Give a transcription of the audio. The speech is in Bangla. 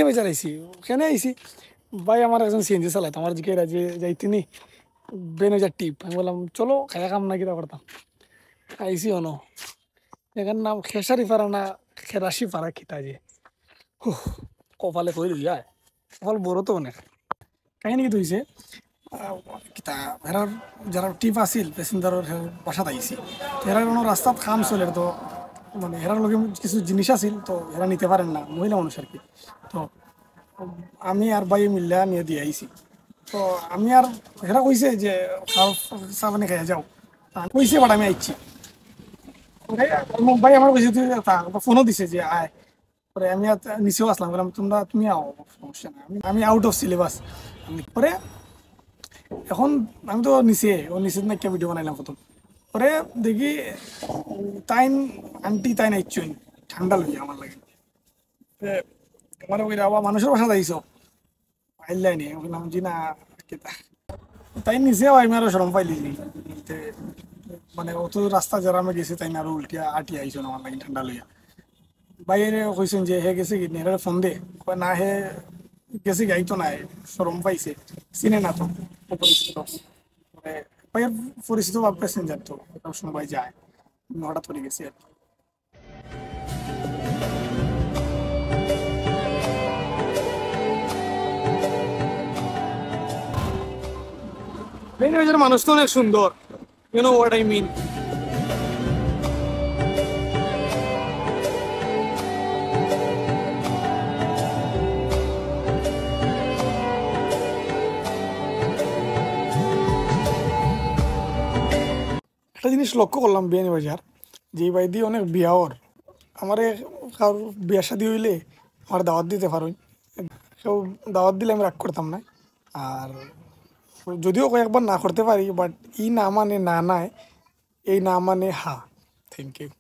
বেচার আইসি ওখানে আইসি ভাই আমার একজন সিএনজি চালাইতো আমার জিকে যে যাইতিনি বেনজার টিপ আমি বললাম চলো খায়া কাম না কিনা করতাম আইসি অনো এখান নাম খেসারি পারা না খেরাসি পারা খিতা যে কপালে কই লইয়া কপাল বড় তো অনেক কাহিনী কি হইছে কিতা হেরার যারা টিপ আছিল প্যাসেঞ্জারের বাসাত আইসি হেরার কোনো রাস্তাত কাম চলে তো মানে হেরার লগে কিছু জিনিস আছিল তো হেরা নিতে পারেন না মহিলা মানুষ আর কি তো আমি আর ভাই মিল্লা নিয়ে দিয়ে আইছি তো আমি আর হেরা কইছে যে খাও চা পানি খাইয়া যাও আমি কইছে বাট আমি আইছি ভাই আমার কইছে তুই ফোনও দিছে যে আয় পরে আমি আর নিচেও আসলাম বললাম তুমি আও সমস্যা না আমি আউট অফ সিলেবাস পরে এখন আমি তো নিচে না একটা ভিডিও বানাইলাম প্রথম পরে দেখি তাইন আন্টি তাই নাইছুন ঠান্ডা লই আমার লাগে মানে ওই আবার মানুষের বাসা যাইছ আইলাই নি বললাম জি না কেতা তাই নিচে আমি আরো শরম পাইলি মানে অত রাস্তা যারা আমি গেছি তাই আরো উল্টিয়া আটি আইছো আমার লাগে ঠান্ডা লইয়া বাইরে কইছেন যে হে গেছে কি নেড়ে ফোন দে না হে গেছে কি আইতো নাই শরম পাইছে চিনে না তো অপরিচিত ভাইয়ের পরিচিত বা প্যাসেঞ্জার তো সবাই যায় হঠাৎ করে গেছি আর কি মানুষ তো অনেক সুন্দর you know what I mean একটা জিনিস লক্ষ্য করলাম বিয়ানীবাজার যে ভাই দিয়ে অনেক বিয়াওর আমার কারোর বিয়া শাদি হইলে আমার দাওয়াত দিতে পারোই কেউ দাওয়াত দিলে আমি রাগ করতাম না আর যদিও কয়েকবার না করতে পারি বাট ই না মানে না নাই এই না মানে হা থ্যাংক ইউ